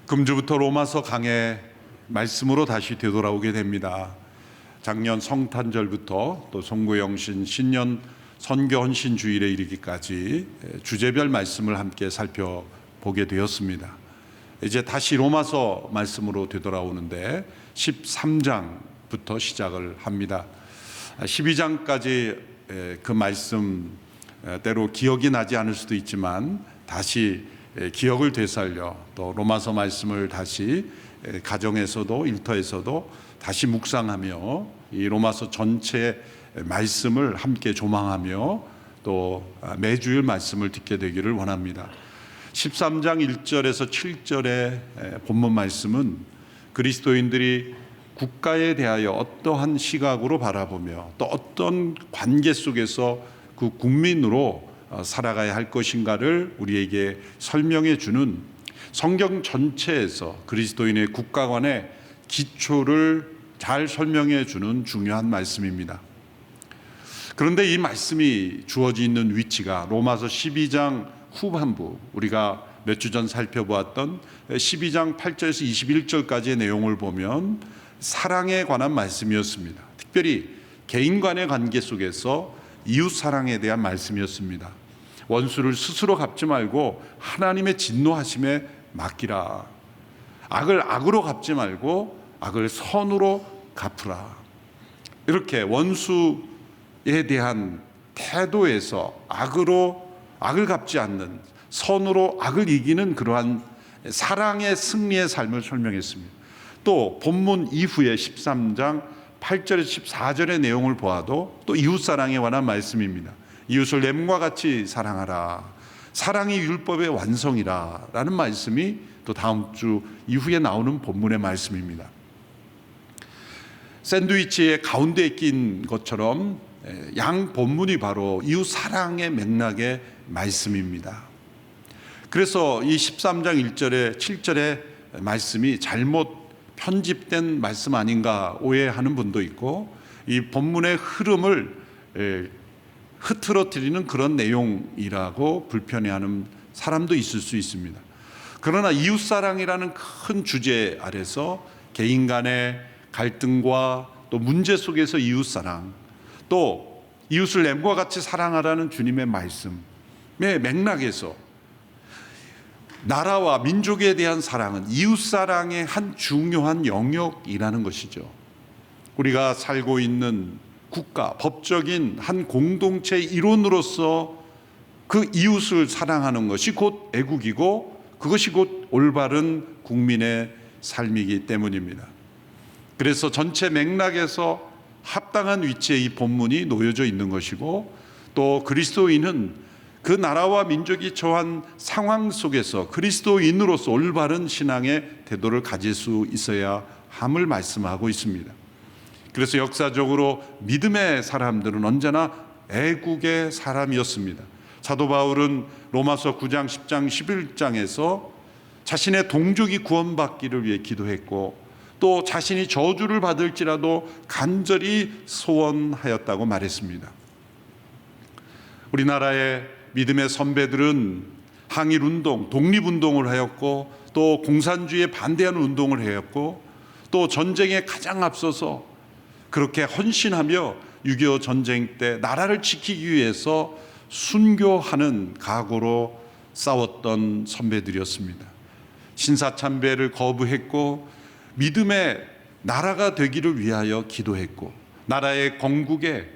금주부터 로마서 강해 말씀으로 다시 되돌아오게 됩니다. 작년 성탄절부터 또 송구영신 신년 선교헌신 주일에 이르기까지 주제별 말씀을 함께 살펴보게 되었습니다. 이제 다시 로마서 말씀으로 되돌아오는데 13장부터 시작을 합니다. 12장까지 그 말씀 때로 기억이 나지 않을 수도 있지만 다시 기억을 되살려 또 로마서 말씀을 다시 가정에서도 일터에서도 다시 묵상하며 이 로마서 전체 말씀을 함께 조망하며 또 매주일 말씀을 듣게 되기를 원합니다. 13장 1절에서 7절의 본문 말씀은 그리스도인들이 국가에 대하여 어떠한 시각으로 바라보며 또 어떤 관계 속에서 그 국민으로 살아가야 할 것인가를 우리에게 설명해 주는 성경 전체에서 그리스도인의 국가관의 기초를 잘 설명해 주는 중요한 말씀입니다. 그런데 이 말씀이 주어져 있는 위치가 로마서 12장 후반부, 우리가 몇 주 전 살펴보았던 12장 8절에서 21절까지의 내용을 보면 사랑에 관한 말씀이었습니다. 특별히 개인 간의 관계 속에서 이웃 사랑에 대한 말씀이었습니다. 원수를 스스로 갚지 말고 하나님의 진노하심에 맡기라. 악을 악으로 갚지 말고 악을 선으로 갚으라. 이렇게 원수에 대한 태도에서 악을 갚지 않는, 선으로 악을 이기는 그러한 사랑의 승리의 삶을 설명했습니다. 또 본문 이후에 13장 8절에서 14절의 내용을 보아도 또 이웃사랑에 관한 말씀입니다. 이웃을 내 몸과 같이 사랑하라. 사랑이 율법의 완성이라 라는 말씀이 또 다음 주 이후에 나오는 본문의 말씀입니다. 샌드위치의 가운데에 낀 것처럼 양 본문이 바로 이웃사랑의 맥락의 말씀입니다. 그래서 이 13장 1절에 7절의 말씀이 잘못 편집된 말씀 아닌가 오해하는 분도 있고 이 본문의 흐름을 흐트러뜨리는 그런 내용이라고 불편해하는 사람도 있을 수 있습니다. 그러나 이웃사랑이라는 큰 주제 아래서 개인 간의 갈등과 또 문제 속에서 이웃사랑, 또 이웃을 내 몸과 같이 사랑하라는 주님의 말씀의 맥락에서 나라와 민족에 대한 사랑은 이웃사랑의 한 중요한 영역이라는 것이죠. 우리가 살고 있는 국가, 법적인 한 공동체의 일원으로서 그 이웃을 사랑하는 것이 곧 애국이고 그것이 곧 올바른 국민의 삶이기 때문입니다. 그래서 전체 맥락에서 합당한 위치에 이 본문이 놓여져 있는 것이고 또 그리스도인은 그 나라와 민족이 처한 상황 속에서 그리스도인으로서 올바른 신앙의 태도를 가질 수 있어야 함을 말씀하고 있습니다. 그래서 역사적으로 믿음의 사람들은 언제나 애국의 사람이었습니다. 사도 바울은 로마서 9장, 10장, 11장에서 자신의 동족이 구원받기를 위해 기도했고 또 자신이 저주를 받을지라도 간절히 소원하였다고 말했습니다. 우리나라의 믿음의 선배들은 항일운동, 독립운동을 하였고 또 공산주의에 반대하는 운동을 하였고 또 전쟁에 가장 앞서서 그렇게 헌신하며 6.25 전쟁 때 나라를 지키기 위해서 순교하는 각오로 싸웠던 선배들이었습니다. 신사참배를 거부했고 믿음의 나라가 되기를 위하여 기도했고 나라의 건국에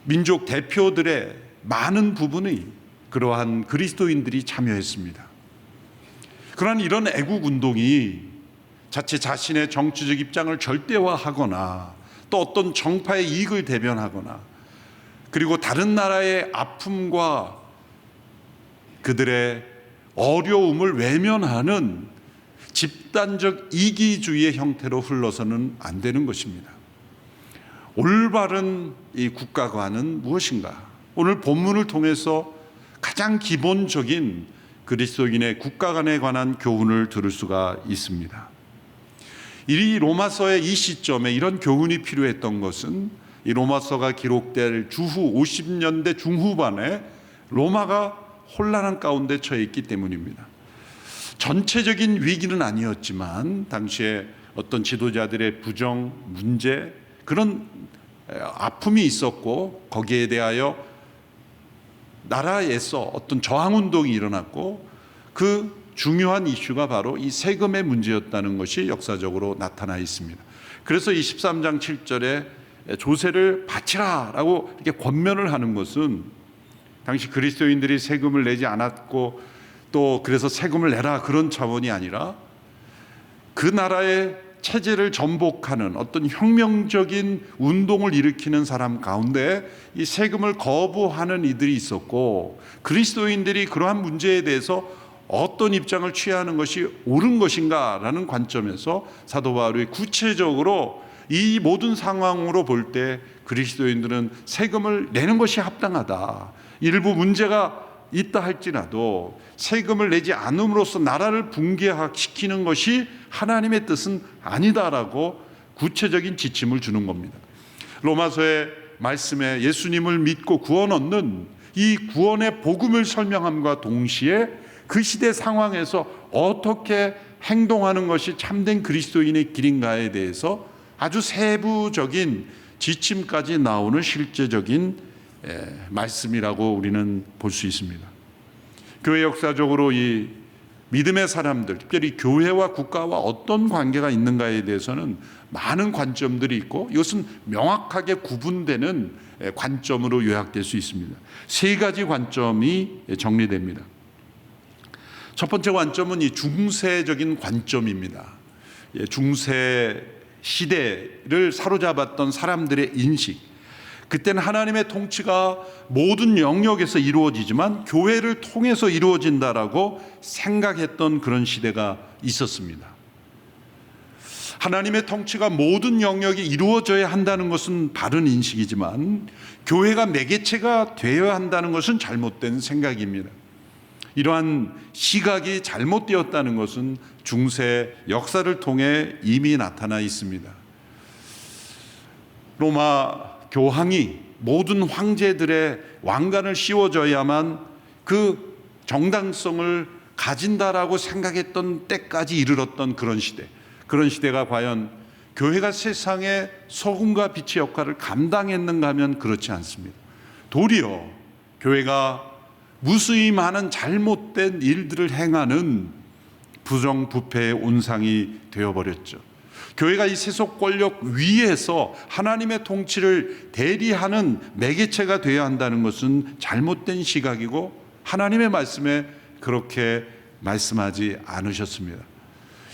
민족 대표들의 많은 부분이 그러한 그리스도인들이 참여했습니다. 그러한 이런 애국 운동이 자칫 자신의 정치적 입장을 절대화하거나 또 어떤 정파의 이익을 대변하거나 그리고 다른 나라의 아픔과 그들의 어려움을 외면하는 집단적 이기주의의 형태로 흘러서는 안 되는 것입니다. 올바른 이 국가관은 무엇인가? 오늘 본문을 통해서 가장 기본적인 그리스도인의 국가관에 관한 교훈을 들을 수가 있습니다. 이 로마서의 이 시점에 이런 교훈이 필요했던 것은 이 로마서가 기록될 주후 50년대 중후반에 로마가 혼란한 가운데 처해 있기 때문입니다. 전체적인 위기는 아니었지만 당시에 어떤 지도자들의 부정, 문제, 그런 아픔이 있었고 거기에 대하여 나라에서 어떤 저항운동이 일어났고 그 중요한 이슈가 바로 이 세금의 문제였다는 것이 역사적으로 나타나 있습니다. 그래서 이 13장 7절에 조세를 바치라라고 이렇게 권면을 하는 것은 당시 그리스도인들이 세금을 내지 않았고 또 그래서 세금을 내라 그런 차원이 아니라 그 나라의 체제를 전복하는 어떤 혁명적인 운동을 일으키는 사람 가운데 이 세금을 거부하는 이들이 있었고 그리스도인들이 그러한 문제에 대해서 어떤 입장을 취하는 것이 옳은 것인가라는 관점에서 사도 바울이 구체적으로 이 모든 상황으로 볼 때 그리스도인들은 세금을 내는 것이 합당하다. 일부 문제가 있다 할지라도 세금을 내지 않음으로써 나라를 붕괴시키는 것이 하나님의 뜻은 아니다라고 구체적인 지침을 주는 겁니다. 로마서의 말씀에 예수님을 믿고 구원 얻는 이 구원의 복음을 설명함과 동시에 그 시대 상황에서 어떻게 행동하는 것이 참된 그리스도인의 길인가에 대해서 아주 세부적인 지침까지 나오는 실제적인 말씀이라고 우리는 볼 수 있습니다. 교회 역사적으로 이 믿음의 사람들, 특별히 교회와 국가와 어떤 관계가 있는가에 대해서는 많은 관점들이 있고 이것은 명확하게 구분되는 관점으로 요약될 수 있습니다. 세 가지 관점이 정리됩니다. 첫 번째 관점은 이 중세적인 관점입니다. 중세 시대를 사로잡았던 사람들의 인식, 그때는 하나님의 통치가 모든 영역에서 이루어지지만 교회를 통해서 이루어진다라고 생각했던 그런 시대가 있었습니다. 하나님의 통치가 모든 영역이 이루어져야 한다는 것은 바른 인식이지만 교회가 매개체가 되어야 한다는 것은 잘못된 생각입니다. 이러한 시각이 잘못되었다는 것은 중세 역사를 통해 이미 나타나 있습니다. 로마 교황이 모든 황제들의 왕관을 씌워줘야만 그 정당성을 가진다라고 생각했던 때까지 이르렀던 그런 시대, 그런 시대가 과연 교회가 세상의 소금과 빛의 역할을 감당했는가 하면 그렇지 않습니다. 도리어 교회가 무수히 많은 잘못된 일들을 행하는 부정부패의 온상이 되어버렸죠. 교회가 이 세속 권력 위에서 하나님의 통치를 대리하는 매개체가 되어야 한다는 것은 잘못된 시각이고 하나님의 말씀에 그렇게 말씀하지 않으셨습니다.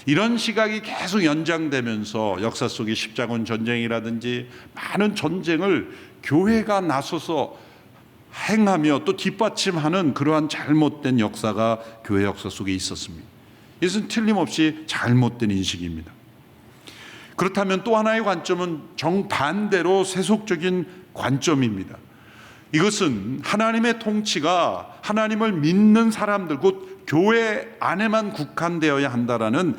이런 시각이 계속 연장되면서 역사 속의 십자군 전쟁이라든지 많은 전쟁을 교회가 나서서 행하며 또 뒷받침하는 그러한 잘못된 역사가 교회 역사 속에 있었습니다. 이것은 틀림없이 잘못된 인식입니다. 그렇다면 또 하나의 관점은 정반대로 세속적인 관점입니다. 이것은 하나님의 통치가 하나님을 믿는 사람들, 곧 교회 안에만 국한되어야 한다라는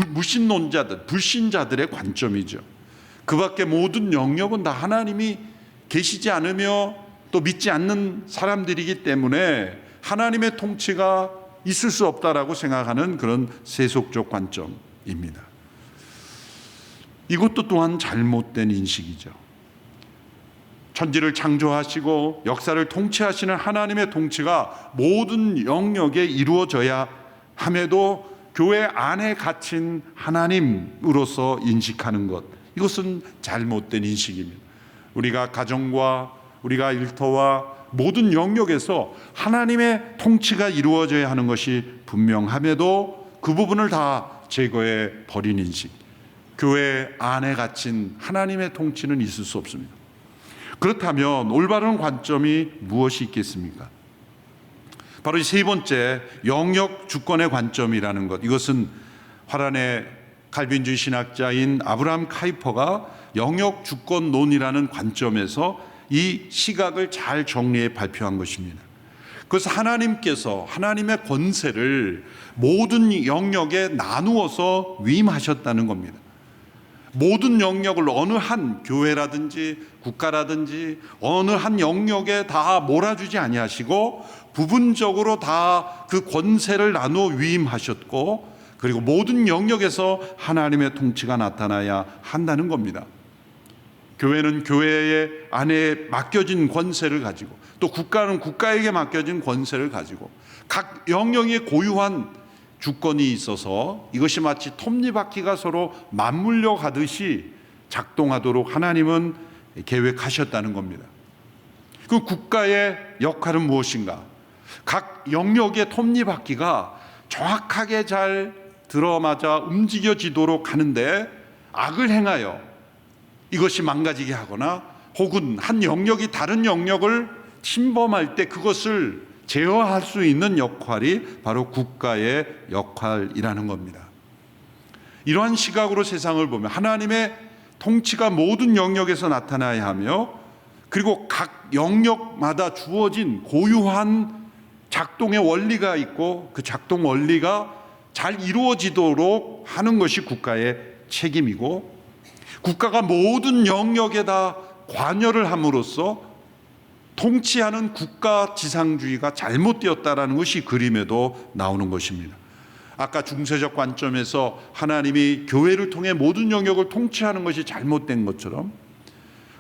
무신론자들, 불신자들의 관점이죠. 그 밖에 모든 영역은 다 하나님이 계시지 않으며 또 믿지 않는 사람들이기 때문에 하나님의 통치가 있을 수 없다라고 생각하는 그런 세속적 관점입니다. 이것도 또한 잘못된 인식이죠. 천지를 창조하시고 역사를 통치하시는 하나님의 통치가 모든 영역에 이루어져야 함에도 교회 안에 갇힌 하나님으로서 인식하는 것, 이것은 잘못된 인식입니다. 우리가 가정과 우리가 일터와 모든 영역에서 하나님의 통치가 이루어져야 하는 것이 분명함에도 그 부분을 다 제거해 버린 인식, 교회 안에 갇힌 하나님의 통치는 있을 수 없습니다. 그렇다면 올바른 관점이 무엇이 있겠습니까? 바로 이 세 번째 영역 주권의 관점이라는 것, 이것은 화란의 칼빈주의 신학자인 아브라함 카이퍼가 영역 주권론이라는 관점에서 이 시각을 잘 정리해 발표한 것입니다. 그래서 하나님께서 하나님의 권세를 모든 영역에 나누어서 위임하셨다는 겁니다. 모든 영역을 어느 한 교회라든지 국가라든지 어느 한 영역에 다 몰아주지 아니하시고 부분적으로 다 그 권세를 나누어 위임하셨고, 그리고 모든 영역에서 하나님의 통치가 나타나야 한다는 겁니다. 교회는 교회의 안에 맡겨진 권세를 가지고, 또 국가는 국가에게 맡겨진 권세를 가지고 각 영역에 고유한 주권이 있어서 이것이 마치 톱니바퀴가 서로 맞물려 가듯이 작동하도록 하나님은 계획하셨다는 겁니다. 그 국가의 역할은 무엇인가? 각 영역의 톱니바퀴가 정확하게 잘 들어맞아 움직여지도록 하는데, 악을 행하여 이것이 망가지게 하거나 혹은 한 영역이 다른 영역을 침범할 때 그것을 제어할 수 있는 역할이 바로 국가의 역할이라는 겁니다. 이러한 시각으로 세상을 보면 하나님의 통치가 모든 영역에서 나타나야 하며, 그리고 각 영역마다 주어진 고유한 작동의 원리가 있고 그 작동 원리가 잘 이루어지도록 하는 것이 국가의 책임이고, 국가가 모든 영역에 다 관여를 함으로써 통치하는 국가 지상주의가 잘못되었다라는 것이 그림에도 나오는 것입니다. 아까 중세적 관점에서 하나님이 교회를 통해 모든 영역을 통치하는 것이 잘못된 것처럼,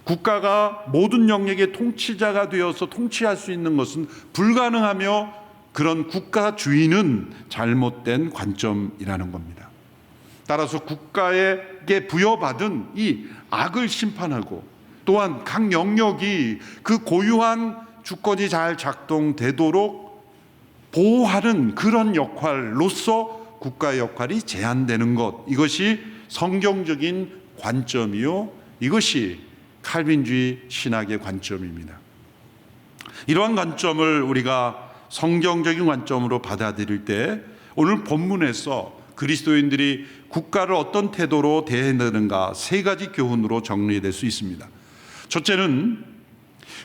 국가가 모든 영역의 통치자가 되어서 통치할 수 있는 것은 불가능하며, 그런 국가주의는 잘못된 관점이라는 겁니다. 따라서 국가에게 부여받은 이 악을 심판하고, 또한 각 영역이 그 고유한 주권이 잘 작동되도록 보호하는 그런 역할로서 국가의 역할이 제한되는 것, 이것이 성경적인 관점이요, 이것이 칼빈주의 신학의 관점입니다. 이러한 관점을 우리가 성경적인 관점으로 받아들일 때 오늘 본문에서 그리스도인들이 국가를 어떤 태도로 대해야 되는가 세 가지 교훈으로 정리될 수 있습니다. 첫째는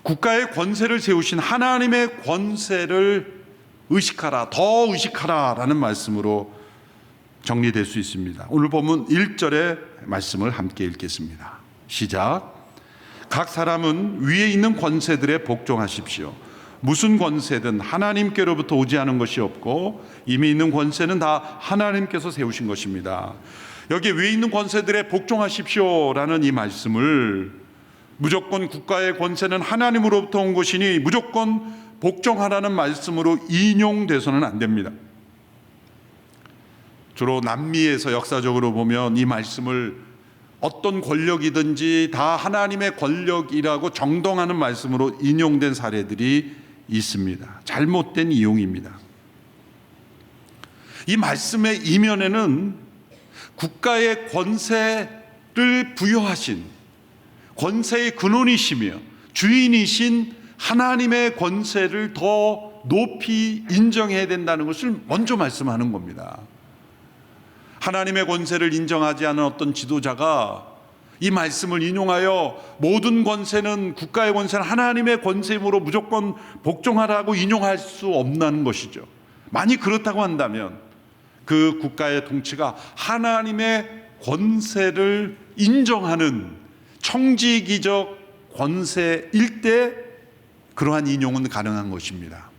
국가의 권세를 세우신 하나님의 권세를 의식하라, 더 의식하라 라는 말씀으로 정리될 수 있습니다. 오늘 본문 1절의 말씀을 함께 읽겠습니다. 시작. 각 사람은 위에 있는 권세들에 복종하십시오. 무슨 권세든 하나님께로부터 오지 않은 것이 없고 이미 있는 권세는 다 하나님께서 세우신 것입니다. 여기 위에 있는 권세들에 복종하십시오라는 이 말씀을 무조건 국가의 권세는 하나님으로부터 온 것이니 무조건 복종하라는 말씀으로 인용돼서는 안 됩니다. 주로 남미에서 역사적으로 보면 이 말씀을 어떤 권력이든지 다 하나님의 권력이라고 정동하는 말씀으로 인용된 사례들이 있습니다. 잘못된 이용입니다. 이 말씀의 이면에는 국가의 권세를 부여하신, 권세의 근원이시며 주인이신 하나님의 권세를 더 높이 인정해야 된다는 것을 먼저 말씀하는 겁니다. 하나님의 권세를 인정하지 않은 어떤 지도자가 이 말씀을 인용하여 모든 권세는, 국가의 권세는 하나님의 권세이므로 무조건 복종하라고 인용할 수 없는 것이죠. 만약 그렇다고 한다면 그 국가의 통치가 하나님의 권세를 인정하는 청지기적 권세일 때 그러한 인용은 가능한 것입니다.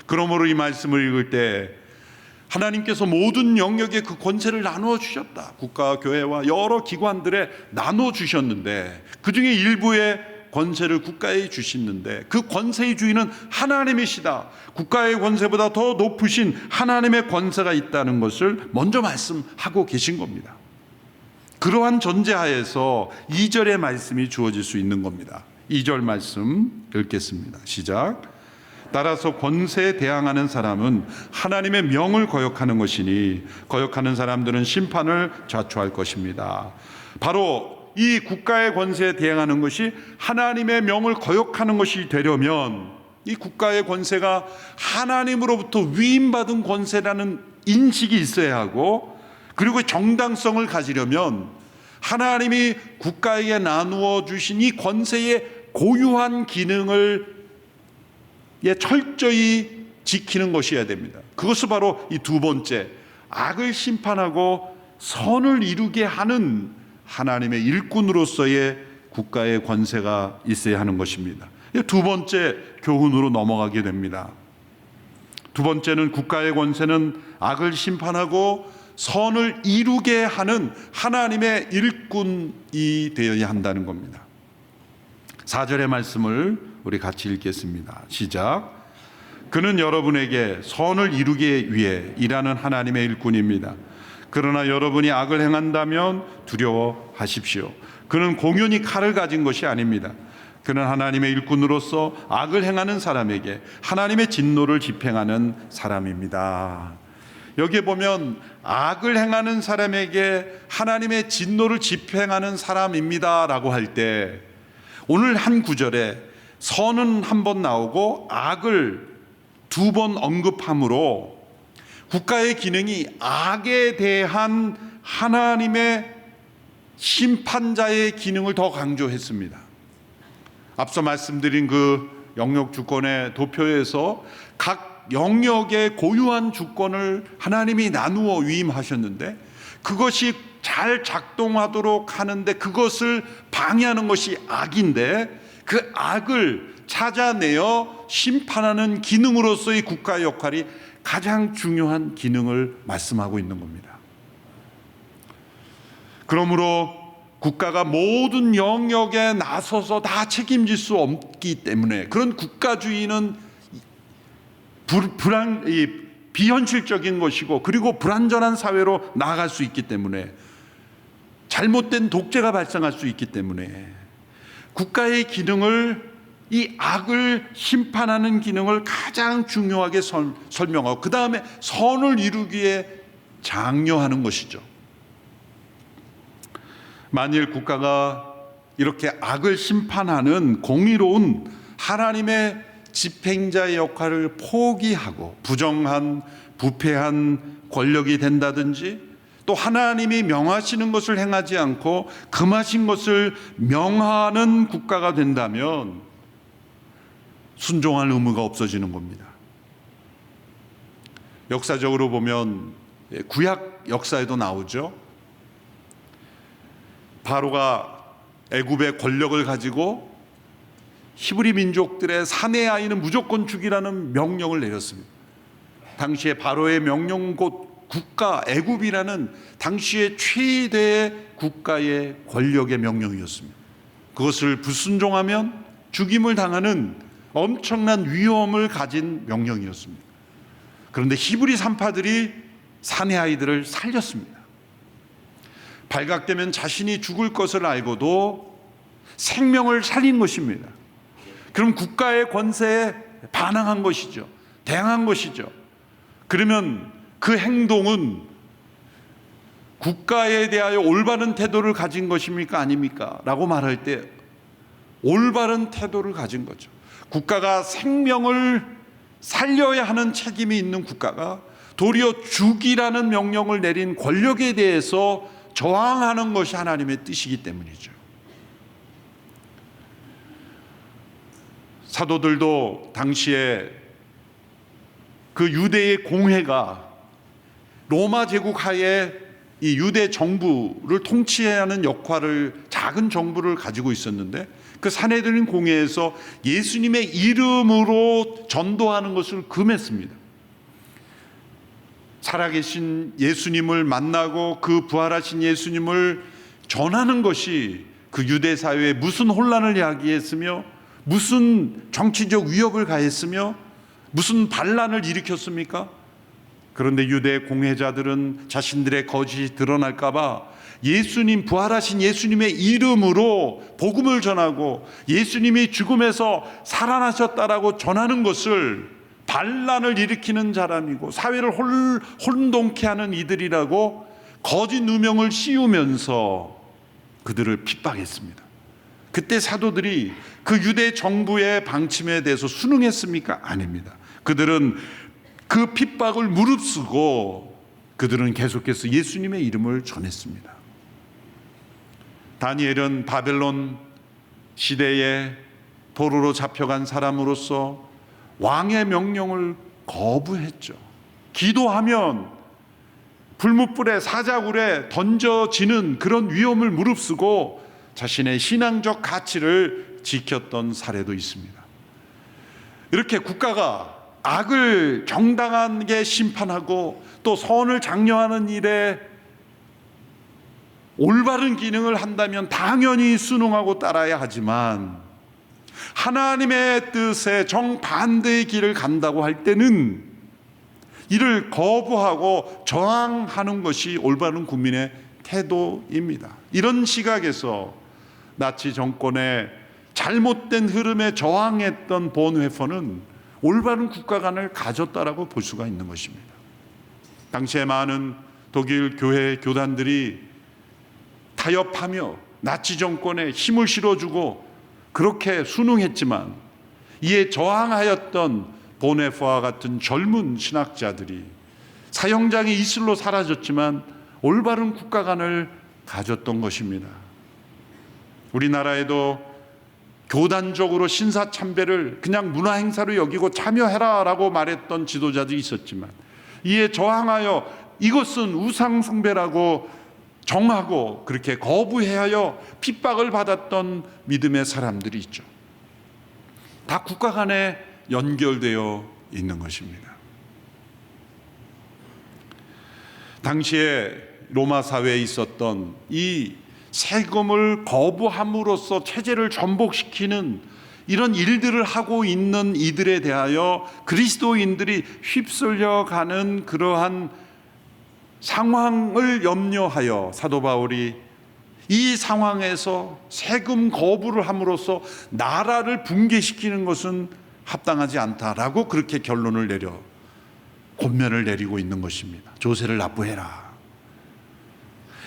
그러므로 이 말씀을 읽을 때 하나님께서 모든 영역에 그 권세를 나누어 주셨다. 국가, 교회와 여러 기관들에 나누어 주셨는데 그 중에 일부의 권세를 국가에 주시는데 그 권세의 주인은 하나님이시다. 국가의 권세보다 더 높으신 하나님의 권세가 있다는 것을 먼저 말씀하고 계신 겁니다. 그러한 전제하에서 2절의 말씀이 주어질 수 있는 겁니다. 2절 말씀 읽겠습니다. 시작. 따라서 권세에 대항하는 사람은 하나님의 명을 거역하는 것이니 거역하는 사람들은 심판을 자초할 것입니다. 바로 이 국가의 권세에 대항하는 것이 하나님의 명을 거역하는 것이 되려면 이 국가의 권세가 하나님으로부터 위임받은 권세라는 인식이 있어야 하고, 그리고 정당성을 가지려면 하나님이 국가에게 나누어 주신 이 권세의 고유한 기능을 철저히 지키는 것이어야 됩니다. 그것이 바로 이 두 번째, 악을 심판하고 선을 이루게 하는 하나님의 일꾼으로서의 국가의 권세가 있어야 하는 것입니다. 두 번째 교훈으로 넘어가게 됩니다. 두 번째는 국가의 권세는 악을 심판하고 선을 이루게 하는 하나님의 일꾼이 되어야 한다는 겁니다. 4절의 말씀을 우리 같이 읽겠습니다. 시작. 그는 여러분에게 선을 이루기 위해 일하는 하나님의 일꾼입니다. 그러나 여러분이 악을 행한다면 두려워하십시오. 그는 공연히 칼을 가진 것이 아닙니다. 그는 하나님의 일꾼으로서 악을 행하는 사람에게 하나님의 진노를 집행하는 사람입니다. 여기에 보면 악을 행하는 사람에게 하나님의 진노를 집행하는 사람입니다 라고 할 때 오늘 한 구절에 선은 한 번 나오고 악을 두 번 언급함으로 국가의 기능이 악에 대한 하나님의 심판자의 기능을 더 강조했습니다. 앞서 말씀드린 그 영역 주권의 도표에서 각 영역의 고유한 주권을 하나님이 나누어 위임하셨는데 그것이 잘 작동하도록 하는데 그것을 방해하는 것이 악인데 그 악을 찾아내어 심판하는 기능으로서의 국가의 역할이 가장 중요한 기능을 말씀하고 있는 겁니다. 그러므로 국가가 모든 영역에 나서서 다 책임질 수 없기 때문에 그런 국가주의는 비현실적인 것이고 그리고 불완전한 사회로 나아갈 수 있기 때문에 잘못된 독재가 발생할 수 있기 때문에 국가의 기능을 이 악을 심판하는 기능을 가장 중요하게 설명하고 그 다음에 선을 이루기에 장려하는 것이죠. 만일 국가가 이렇게 악을 심판하는 공의로운 하나님의 집행자의 역할을 포기하고 부정한 부패한 권력이 된다든지 또 하나님이 명하시는 것을 행하지 않고 금하신 것을 명하는 국가가 된다면 순종할 의무가 없어지는 겁니다. 역사적으로 보면 구약 역사에도 나오죠. 바로가 애굽의 권력을 가지고 히브리 민족들의 사내 아이는 무조건 죽이라는 명령을 내렸습니다. 당시에 바로의 명령 곧 국가 애굽이라는 당시의 최대의 국가의 권력의 명령이었습니다. 그것을 불순종하면 죽임을 당하는 엄청난 위험을 가진 명령이었습니다. 그런데 히브리 산파들이 사내 아이들을 살렸습니다. 발각되면 자신이 죽을 것을 알고도 생명을 살린 것입니다. 그럼 국가의 권세에 반항한 것이죠. 대항한 것이죠. 그러면 그 행동은 국가에 대하여 올바른 태도를 가진 것입니까? 아닙니까? 라고 말할 때 올바른 태도를 가진 거죠. 국가가 생명을 살려야 하는 책임이 있는 국가가 도리어 죽이라는 명령을 내린 권력에 대해서 저항하는 것이 하나님의 뜻이기 때문이죠. 사도들도 당시에 그 유대의 공회가 로마 제국 하에 이 유대 정부를 통치해야 하는 역할을 작은 정부를 가지고 있었는데 그 산헤드린 공회에서 예수님의 이름으로 전도하는 것을 금했습니다. 살아계신 예수님을 만나고 그 부활하신 예수님을 전하는 것이 그 유대 사회에 무슨 혼란을 야기했으며 무슨 정치적 위협을 가했으며 무슨 반란을 일으켰습니까? 그런데 유대 공회자들은 자신들의 거짓이 드러날까 봐 예수님, 부활하신 예수님의 이름으로 복음을 전하고 예수님이 죽음에서 살아나셨다라고 전하는 것을 반란을 일으키는 사람이고 사회를 혼돈케 하는 이들이라고 거짓 누명을 씌우면서 그들을 핍박했습니다. 그때 사도들이 그 유대 정부의 방침에 대해서 순응했습니까? 아닙니다. 그들은 그 핍박을 무릅쓰고 그들은 계속해서 예수님의 이름을 전했습니다. 다니엘은 바벨론 시대에 포로로 잡혀간 사람으로서 왕의 명령을 거부했죠. 기도하면 불무불에 사자굴에 던져지는 그런 위험을 무릅쓰고 자신의 신앙적 가치를 지켰던 사례도 있습니다. 이렇게 국가가 악을 정당하게 심판하고 또 선을 장려하는 일에 올바른 기능을 한다면 당연히 순응하고 따라야 하지만, 하나님의 뜻에 정반대의 길을 간다고 할 때는 이를 거부하고 저항하는 것이 올바른 국민의 태도입니다. 이런 시각에서 나치 정권의 잘못된 흐름에 저항했던 본회퍼는 올바른 국가관을 가졌다라고 볼 수가 있는 것입니다. 당시에 많은 독일 교회 교단들이 타협하며 나치 정권에 힘을 실어주고 그렇게 순응했지만, 이에 저항하였던 보네퍼와 같은 젊은 신학자들이 사형장이 이슬로 사라졌지만 올바른 국가관을 가졌던 것입니다. 우리나라에도 교단적으로 신사참배를 그냥 문화행사로 여기고 참여해라라고 말했던 지도자들이 있었지만, 이에 저항하여 이것은 우상숭배라고 정하고 그렇게 거부해하여 핍박을 받았던 믿음의 사람들이 있죠. 다 국가 간에 연결되어 있는 것입니다. 당시에 로마 사회에 있었던 이 세금을 거부함으로써 체제를 전복시키는 이런 일들을 하고 있는 이들에 대하여 그리스도인들이 휩쓸려가는 그러한 상황을 염려하여 사도 바울이 이 상황에서 세금 거부를 함으로써 나라를 붕괴시키는 것은 합당하지 않다라고 그렇게 결론을 내려 권면을 내리고 있는 것입니다. 조세를 납부해라.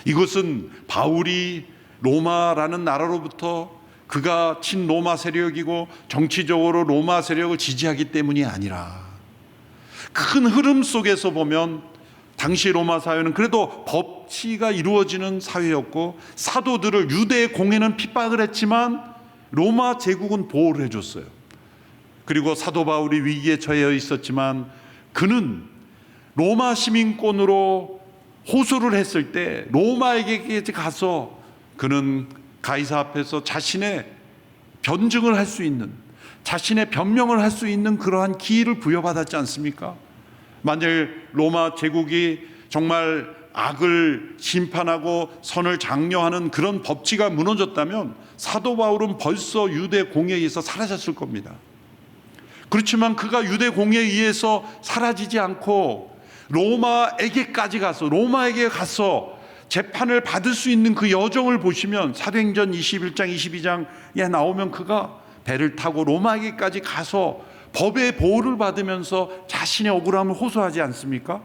이것은 바울이 로마라는 나라로부터 그가 친로마 세력이고 정치적으로 로마 세력을 지지하기 때문이 아니라, 큰 흐름 속에서 보면 당시 로마 사회는 그래도 법치가 이루어지는 사회였고, 사도들을 유대 공회는 핍박을 했지만 로마 제국은 보호를 해줬어요. 그리고 사도 바울이 위기에 처해 있었지만 그는 로마 시민권으로 호소를 했을 때 로마에게 가서 그는 가이사 앞에서 자신의 변증을 할 수 있는, 자신의 변명을 할 수 있는 그러한 기회를 부여받았지 않습니까? 만일 로마 제국이 정말 악을 심판하고 선을 장려하는 그런 법치가 무너졌다면 사도 바울은 벌써 유대 공회에서 사라졌을 겁니다. 그렇지만 그가 유대 공회에 의해서 사라지지 않고 로마에게 가서 재판을 받을 수 있는 그 여정을 보시면 사도행전 21장 22장에 나오면 그가 배를 타고 로마에게까지 가서 법의 보호를 받으면서 자신의 억울함을 호소하지 않습니까?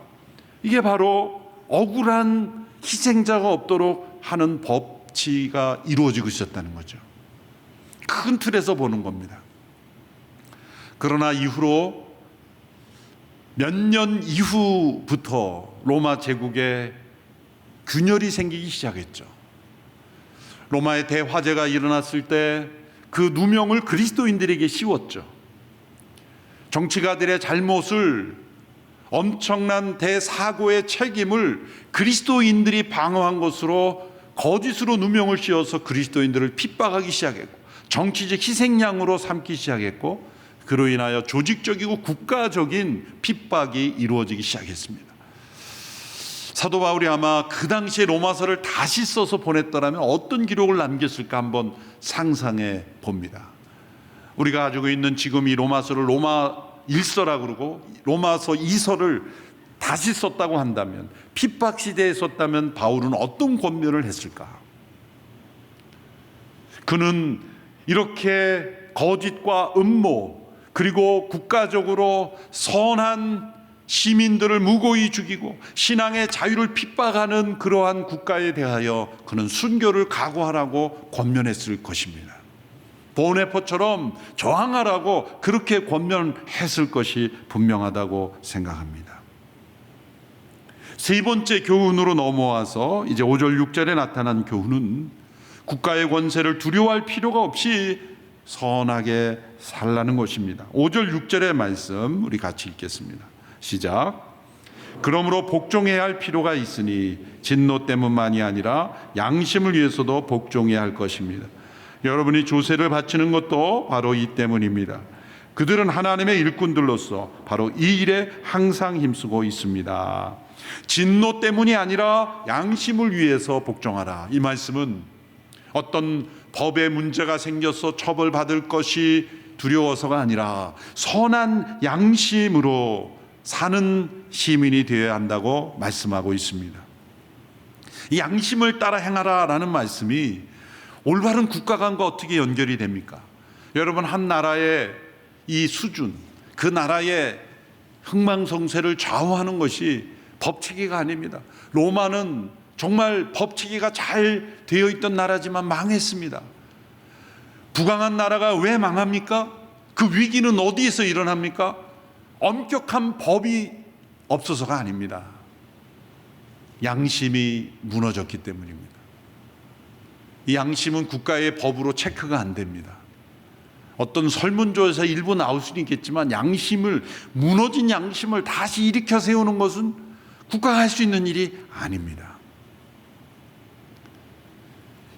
이게 바로 억울한 희생자가 없도록 하는 법치가 이루어지고 있었다는 거죠. 큰 틀에서 보는 겁니다. 그러나 이후로 몇 년 이후부터 로마 제국에 균열이 생기기 시작했죠. 로마의 대화재가 일어났을 때 그 누명을 그리스도인들에게 씌웠죠. 정치가들의 잘못을, 엄청난 대사고의 책임을 그리스도인들이 방어한 것으로 거짓으로 누명을 씌워서 그리스도인들을 핍박하기 시작했고, 정치적 희생양으로 삼기 시작했고, 그로 인하여 조직적이고 국가적인 핍박이 이루어지기 시작했습니다. 사도 바울이 아마 그 당시에 로마서를 다시 써서 보냈더라면 어떤 기록을 남겼을까 한번 상상해 봅니다. 우리가 가지고 있는 지금 이 로마서를 로마 1서라고 그러고 로마서 2서를 다시 썼다고 한다면, 핍박 시대에 썼다면 바울은 어떤 권면을 했을까? 그는 이렇게 거짓과 음모, 그리고 국가적으로 선한 시민들을 무고히 죽이고 신앙의 자유를 핍박하는 그러한 국가에 대하여 그는 순교를 각오하라고 권면했을 것입니다. 보네퍼처럼 저항하라고 그렇게 권면했을 것이 분명하다고 생각합니다. 세 번째 교훈으로 넘어와서 이제 5절 6절에 나타난 교훈은 국가의 권세를 두려워할 필요가 없이 선하게 살라는 것입니다. 5절 6절의 말씀 우리 같이 읽겠습니다. 시작. 그러므로 복종해야 할 필요가 있으니 진노 때문만이 아니라 양심을 위해서도 복종해야 할 것입니다. 여러분이 조세를 바치는 것도 바로 이 때문입니다. 그들은 하나님의 일꾼들로서 바로 이 일에 항상 힘쓰고 있습니다. 진노 때문이 아니라 양심을 위해서 복종하라. 이 말씀은 어떤 법에 문제가 생겨서 처벌받을 것이 두려워서가 아니라 선한 양심으로 사는 시민이 되어야 한다고 말씀하고 있습니다. 이 양심을 따라 행하라라는 말씀이 올바른 국가관과 어떻게 연결이 됩니까? 여러분, 한 나라의 이 수준, 그 나라의 흥망성쇠를 좌우하는 것이 법체계가 아닙니다. 로마는 정말 법체계가 잘 되어 있던 나라지만 망했습니다. 부강한 나라가 왜 망합니까? 그 위기는 어디에서 일어납니까? 엄격한 법이 없어서가 아닙니다. 양심이 무너졌기 때문입니다. 이 양심은 국가의 법으로 체크가 안 됩니다. 어떤 설문조사에서 일부 나올 수는 있겠지만 무너진 양심을 다시 일으켜 세우는 것은 국가가 할 수 있는 일이 아닙니다.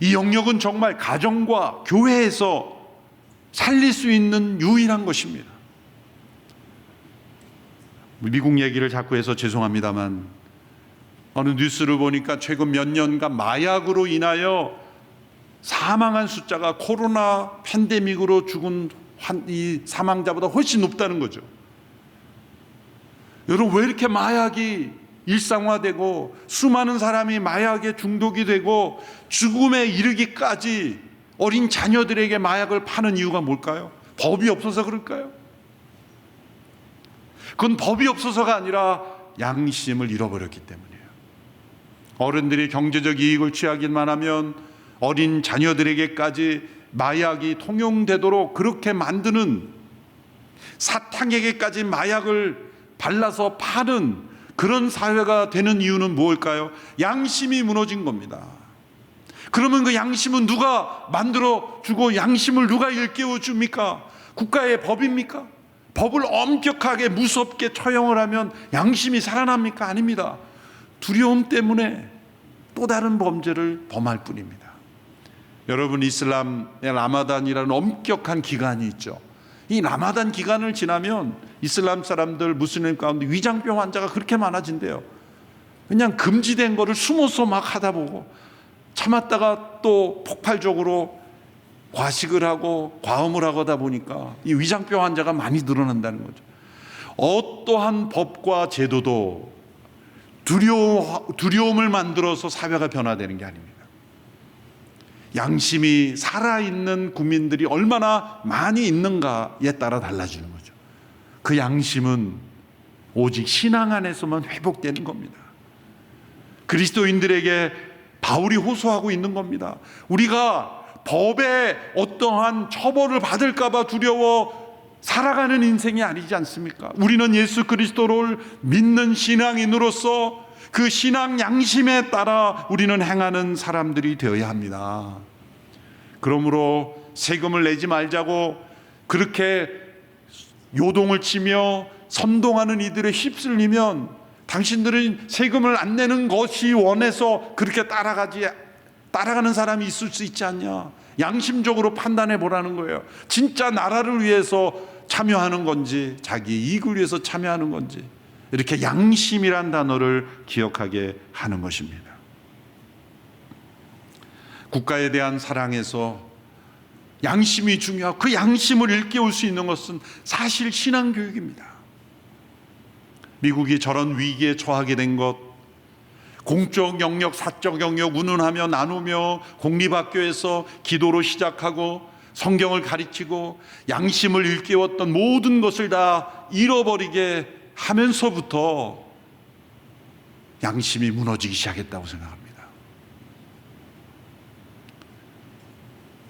이 영역은 정말 가정과 교회에서 살릴 수 있는 유일한 것입니다. 미국 얘기를 자꾸 해서 죄송합니다만 어느 뉴스를 보니까 최근 몇 년간 마약으로 인하여 사망한 숫자가 코로나 팬데믹으로 죽은 이 사망자보다 훨씬 높다는 거죠. 여러분, 왜 이렇게 마약이 일상화되고 수많은 사람이 마약에 중독이 되고 죽음에 이르기까지 어린 자녀들에게 마약을 파는 이유가 뭘까요? 법이 없어서 그럴까요? 그건 법이 없어서가 아니라 양심을 잃어버렸기 때문이에요. 어른들이 경제적 이익을 취하기만 하면 어린 자녀들에게까지 마약이 통용되도록 그렇게 만드는, 사탕에게까지 마약을 발라서 파는 그런 사회가 되는 이유는 무엇일까요? 양심이 무너진 겁니다. 그러면 그 양심은 누가 만들어주고 양심을 누가 일깨워줍니까? 국가의 법입니까? 법을 엄격하게 무섭게 처형을 하면 양심이 살아납니까? 아닙니다. 두려움 때문에 또 다른 범죄를 범할 뿐입니다. 여러분, 이슬람의 라마단이라는 엄격한 기간이 있죠. 이 라마단 기간을 지나면 이슬람 사람들, 무슬림 가운데 위장병 환자가 그렇게 많아진대요. 그냥 금지된 거를 숨어서 막 하다 보고 참았다가 또 폭발적으로 과식을 하고 과음을 하다 보니까 이 위장병 환자가 많이 늘어난다는 거죠. 어떠한 법과 제도도 두려움을 만들어서 사회가 변화되는 게 아닙니다. 양심이 살아있는 국민들이 얼마나 많이 있는가에 따라 달라지는 거죠. 그 양심은 오직 신앙 안에서만 회복되는 겁니다. 그리스도인들에게 바울이 호소하고 있는 겁니다. 우리가 법에 어떠한 처벌을 받을까 봐 두려워 살아가는 인생이 아니지 않습니까? 우리는 예수 그리스도를 믿는 신앙인으로서 그 신앙 양심에 따라 우리는 행하는 사람들이 되어야 합니다. 그러므로 세금을 내지 말자고 그렇게 요동을 치며 선동하는 이들에 휩쓸리면 당신들은 세금을 안 내는 것이 원해서 그렇게 따라가는 사람이 있을 수 있지 않냐? 양심적으로 판단해 보라는 거예요. 진짜 나라를 위해서 참여하는 건지 자기 이익을 위해서 참여하는 건지, 이렇게 양심이란 단어를 기억하게 하는 것입니다. 국가에 대한 사랑에서 양심이 중요하고 그 양심을 일깨울 수 있는 것은 사실 신앙교육입니다. 미국이 저런 위기에 처하게 된 것, 공적 영역, 사적 영역 운운하며 나누며 공립학교에서 기도로 시작하고 성경을 가르치고 양심을 일깨웠던 모든 것을 다 잃어버리게 하면서부터 양심이 무너지기 시작했다고 생각합니다.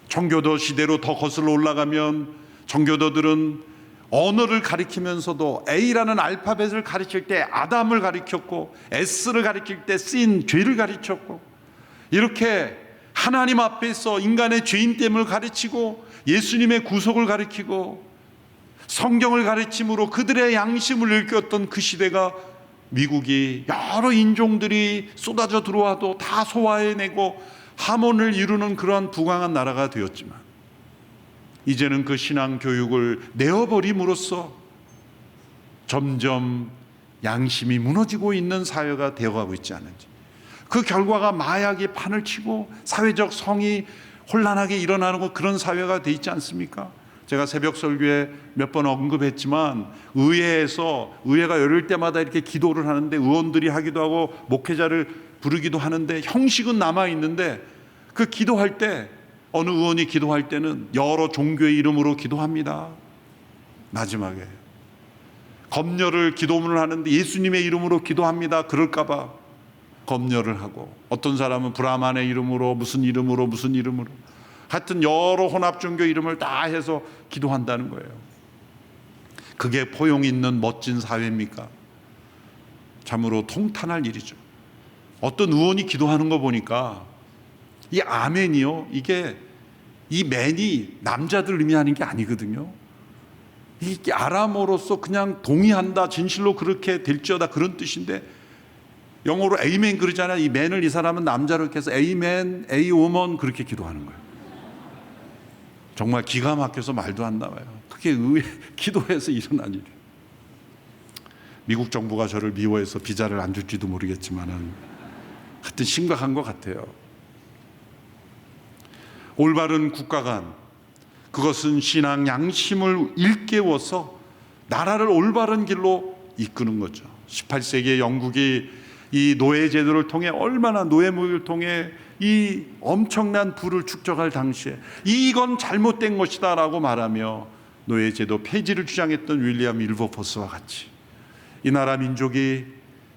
청교도 시대로 더 거슬러 올라가면 청교도들은 언어를 가리키면서도 A라는 알파벳을 가르칠 때 아담을 가리켰고 S를 가리킬 때 sin, 죄를 가르쳤고, 이렇게 하나님 앞에서 인간의 죄인됨을 가르치고 예수님의 구속을 가르치고 성경을 가르침으로 그들의 양심을 일깨웠던 그 시대가 미국이 여러 인종들이 쏟아져 들어와도 다 소화해내고 하몬을 이루는 그러한 부강한 나라가 되었지만, 이제는 그 신앙 교육을 내어버림으로써 점점 양심이 무너지고 있는 사회가 되어가고 있지 않은지, 그 결과가 마약이 판을 치고 사회적 성이 혼란하게 일어나는 그런 사회가 돼 있지 않습니까? 제가 새벽 설교에 몇 번 언급했지만, 의회가 열릴 때마다 이렇게 기도를 하는데, 의원들이 하기도 하고 목회자를 부르기도 하는데 형식은 남아 있는데, 그 기도할 때 어느 의원이 기도할 때는 여러 종교의 이름으로 기도합니다. 마지막에 검열을 기도문을 하는데 예수님의 이름으로 기도합니다. 그럴까봐 검열을 하고, 어떤 사람은 브라만의 이름으로 무슨 이름으로 하여튼 여러 혼합종교 이름을 다 해서 기도한다는 거예요. 그게 포용 있는 멋진 사회입니까? 참으로 통탄할 일이죠. 어떤 의원이 기도하는 거 보니까 이 아멘이요, 이게 이 맨이 남자들 의미하는 게 아니거든요. 이게 아람어로서 그냥 동의한다, 진실로 그렇게 될지어다, 그런 뜻인데, 영어로 에이멘 그러잖아요. 이 맨을 이 사람은 남자로 이렇게 해서 에이멘, 에이오먼 그렇게 기도하는 거예요. 정말 기가 막혀서 말도 안 나와요. 그게 기도해서 일어난 일이에요. 미국 정부가 저를 미워해서 비자를 안 줄지도 모르겠지만은 하여튼 심각한 것 같아요. 올바른 국가관, 그것은 신앙 양심을 일깨워서 나라를 올바른 길로 이끄는 거죠. 18세기에 영국이 이 노예제도를 통해, 얼마나 노예무역을 통해 이 엄청난 부를 축적할 당시에 이건 잘못된 것이다 라고 말하며 노예제도 폐지를 주장했던 윌리엄 윌버포스와 같이, 이 나라 민족이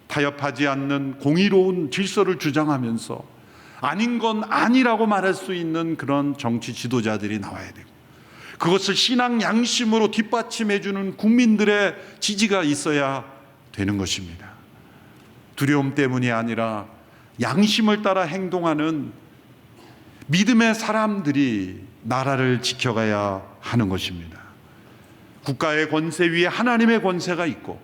타협하지 않는 공의로운 질서를 주장하면서 아닌 건 아니라고 말할 수 있는 그런 정치 지도자들이 나와야 되고, 그것을 신앙 양심으로 뒷받침해주는 국민들의 지지가 있어야 되는 것입니다. 두려움 때문이 아니라 양심을 따라 행동하는 믿음의 사람들이 나라를 지켜가야 하는 것입니다. 국가의 권세 위에 하나님의 권세가 있고,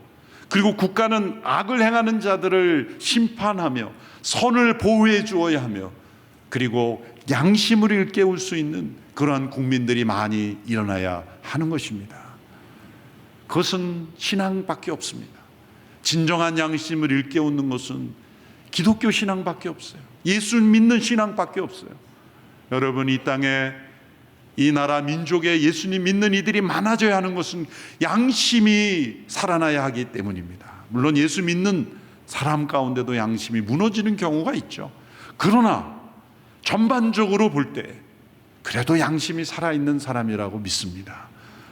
그리고 국가는 악을 행하는 자들을 심판하며 선을 보호해 주어야 하며, 그리고 양심을 일깨울 수 있는 그러한 국민들이 많이 일어나야 하는 것입니다. 그것은 신앙밖에 없습니다. 진정한 양심을 일깨우는 것은 기독교 신앙밖에 없어요. 예수 믿는 신앙밖에 없어요. 여러분, 이 땅에 이 나라 민족에 예수님 믿는 이들이 많아져야 하는 것은 양심이 살아나야 하기 때문입니다. 물론 예수 믿는 사람 가운데도 양심이 무너지는 경우가 있죠. 그러나 전반적으로 볼 때 그래도 양심이 살아있는 사람이라고 믿습니다.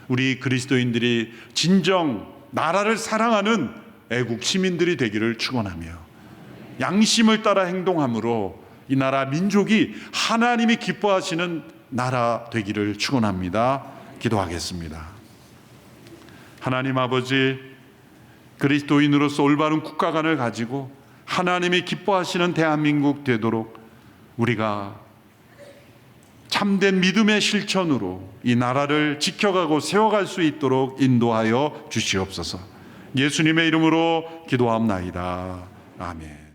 우리 그리스도인들이 진정 나라를 사랑하는 애국 시민들이 되기를 축원하며, 양심을 따라 행동함으로 이 나라 민족이 하나님이 기뻐하시는 나라 되기를 축원합니다. 기도하겠습니다. 하나님 아버지, 그리스도인으로서 올바른 국가관을 가지고 하나님이 기뻐하시는 대한민국 되도록 우리가 참된 믿음의 실천으로 이 나라를 지켜가고 세워갈 수 있도록 인도하여 주시옵소서. 예수님의 이름으로 기도합나이다. 아멘.